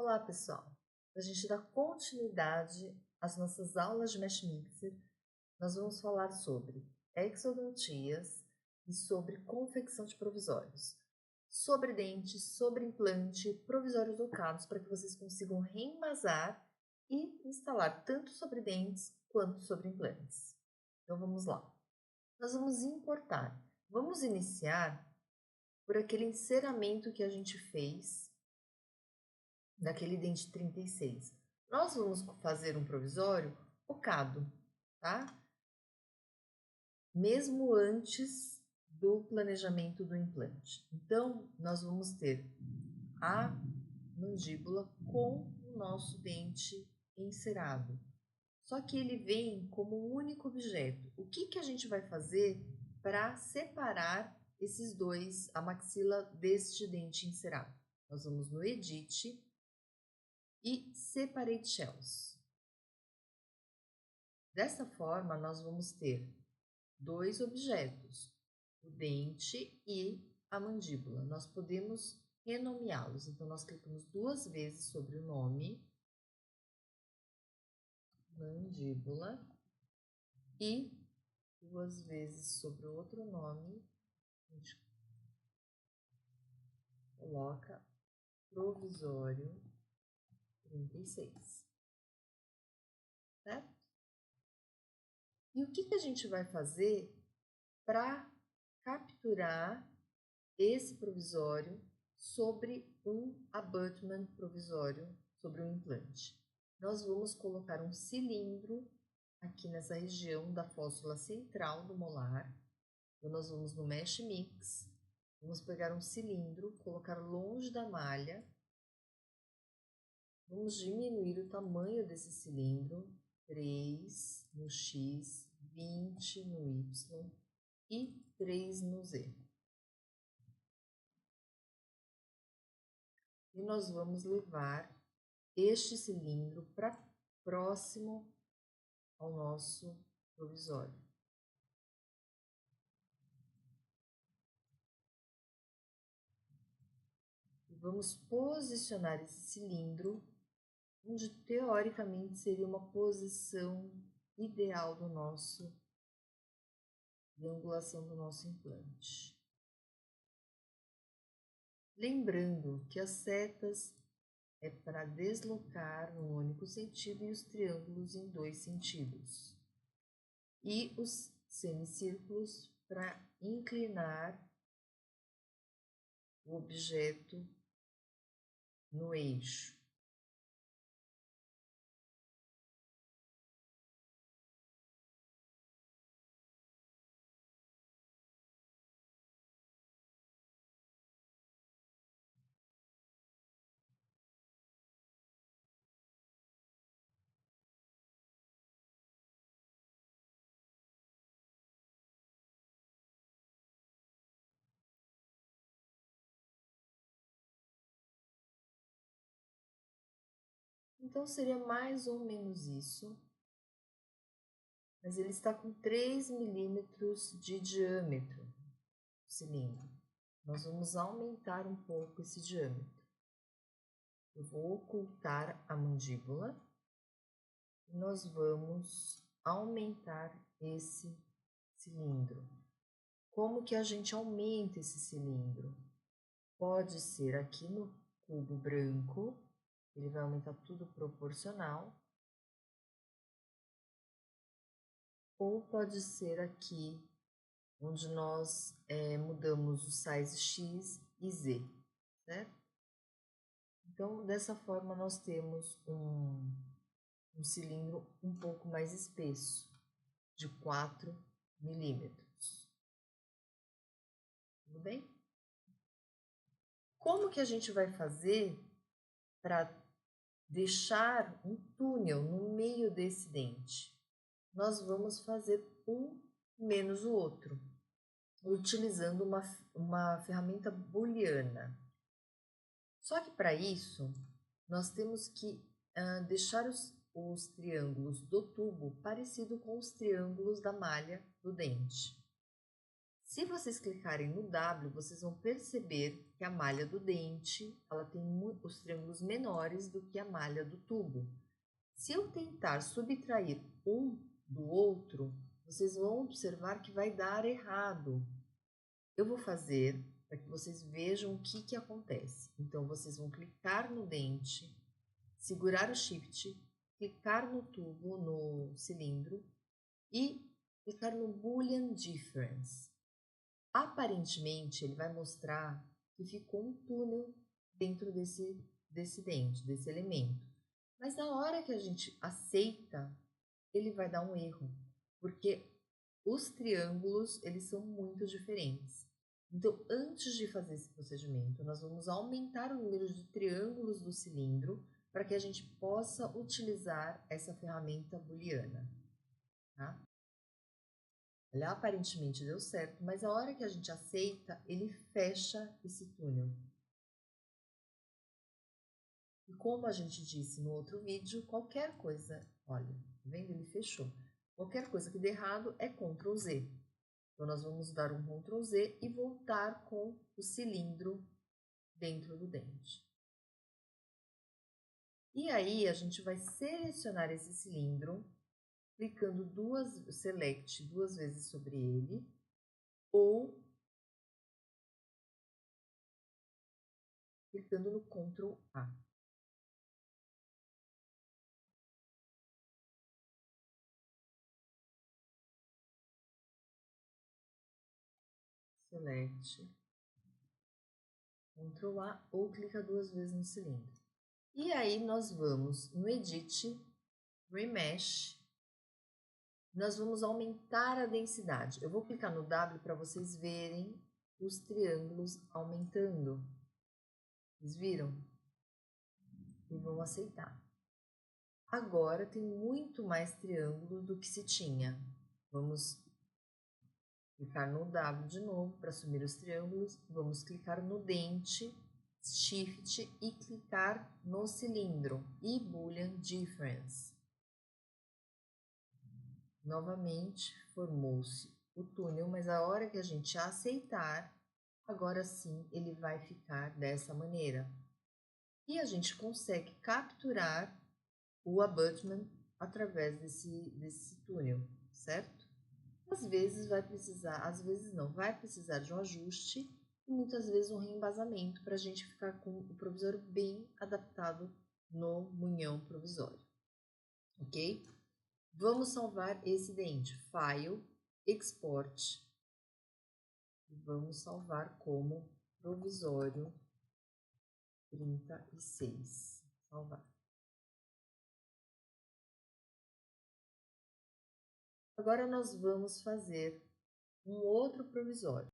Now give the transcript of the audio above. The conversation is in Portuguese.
Olá, pessoal! Para a gente dar continuidade às nossas aulas de Mesh Mixer, nós vamos falar sobre exodontias e sobre confecção de provisórios, sobre dentes, sobre implante, provisórios locados para que vocês consigam reembasar e instalar tanto sobre dentes quanto sobre implantes. Então vamos lá. Nós vamos importar. Vamos iniciar por aquele enceramento que a gente fez daquele dente 36. Nós vamos fazer um provisório focado, tá? Mesmo antes do planejamento do implante. Então, nós vamos ter a mandíbula com o nosso dente encerado. Só que ele vem como um único objeto. O que a gente vai fazer para separar esses dois, a maxila deste dente encerado? Nós vamos no Edit e Separate Shells. Dessa forma, nós vamos ter dois objetos, o dente e a mandíbula. Nós podemos renomeá-los, então nós clicamos duas vezes sobre o nome, mandíbula, e duas vezes sobre o outro nome, a gente coloca provisório 36, certo? E o que a gente vai fazer para capturar esse provisório sobre um abutment provisório, sobre um implante? Nós vamos colocar um cilindro aqui nessa região da fóssula central do molar. Então, nós vamos no Mesh Mix, vamos pegar um cilindro, colocar longe da malha, vamos diminuir o tamanho desse cilindro, 3 no X, 20 no Y e 3 no Z. E nós vamos levar este cilindro para próximo ao nosso provisório. E vamos posicionar esse cilindro onde teoricamente seria uma posição ideal do nosso, de angulação do nosso implante. Lembrando que as setas é para deslocar no único sentido e os triângulos em dois sentidos. E os semicírculos para inclinar o objeto no eixo. Então, seria mais ou menos isso, mas ele está com 3 milímetros de diâmetro, o cilindro. Nós vamos aumentar um pouco esse diâmetro. Eu vou ocultar a mandíbula e nós vamos aumentar esse cilindro. Como que a gente aumenta esse cilindro? Pode ser aqui no cubo branco, ele vai aumentar tudo proporcional. Ou pode ser aqui, onde nós mudamos o size X e Z, certo? Então, dessa forma, nós temos um cilindro um pouco mais espesso, de 4 milímetros. Tudo bem? Como que a gente vai fazer para deixar um túnel no meio desse dente? Nós vamos fazer um menos o outro, utilizando uma ferramenta booleana. Só que para isso, nós temos que deixar os triângulos do tubo parecido com os triângulos da malha do dente. Se vocês clicarem no W, vocês vão perceber que a malha do dente, ela tem os triângulos menores do que a malha do tubo. Se eu tentar subtrair um do outro, vocês vão observar que vai dar errado. Eu vou fazer para que vocês vejam o que acontece. Então, vocês vão clicar no dente, segurar o Shift, clicar no tubo, no cilindro e clicar no Boolean Difference. Aparentemente, ele vai mostrar que ficou um túnel dentro desse dente, desse elemento. Mas na hora que a gente aceita, ele vai dar um erro, porque os triângulos, eles são muito diferentes. Então, antes de fazer esse procedimento, nós vamos aumentar o número de triângulos do cilindro para que a gente possa utilizar essa ferramenta booleana. Tá? Olha, aparentemente deu certo, mas a hora que a gente aceita, ele fecha esse túnel. E como a gente disse no outro vídeo, qualquer coisa, olha, tá vendo? Ele fechou. Qualquer coisa que dê errado é Ctrl Z. Então, nós vamos dar um Ctrl Z e voltar com o cilindro dentro do dente. E aí, a gente vai selecionar esse cilindro, clicando Select duas vezes sobre ele, ou clicando no Ctrl A. Select, Ctrl A, ou clica duas vezes no cilindro. E aí, nós vamos no Edit, Remesh, nós vamos aumentar a densidade. Eu vou clicar no W para vocês verem os triângulos aumentando. Vocês viram? E vão aceitar. Agora tem muito mais triângulos do que se tinha. Vamos clicar no W de novo para assumir os triângulos. Vamos clicar no dente, Shift e clicar no cilindro e Boolean Difference. Novamente formou-se o túnel, mas a hora que a gente aceitar, agora sim ele vai ficar dessa maneira. E a gente consegue capturar o abutment através desse túnel, certo? Às vezes vai precisar, às vezes não, vai precisar de um ajuste e muitas vezes um reembasamento para a gente ficar com o provisório bem adaptado no munhão provisório, ok? Vamos salvar esse dente, File, Export, e vamos salvar como provisório 36, salvar. Agora nós vamos fazer um outro provisório.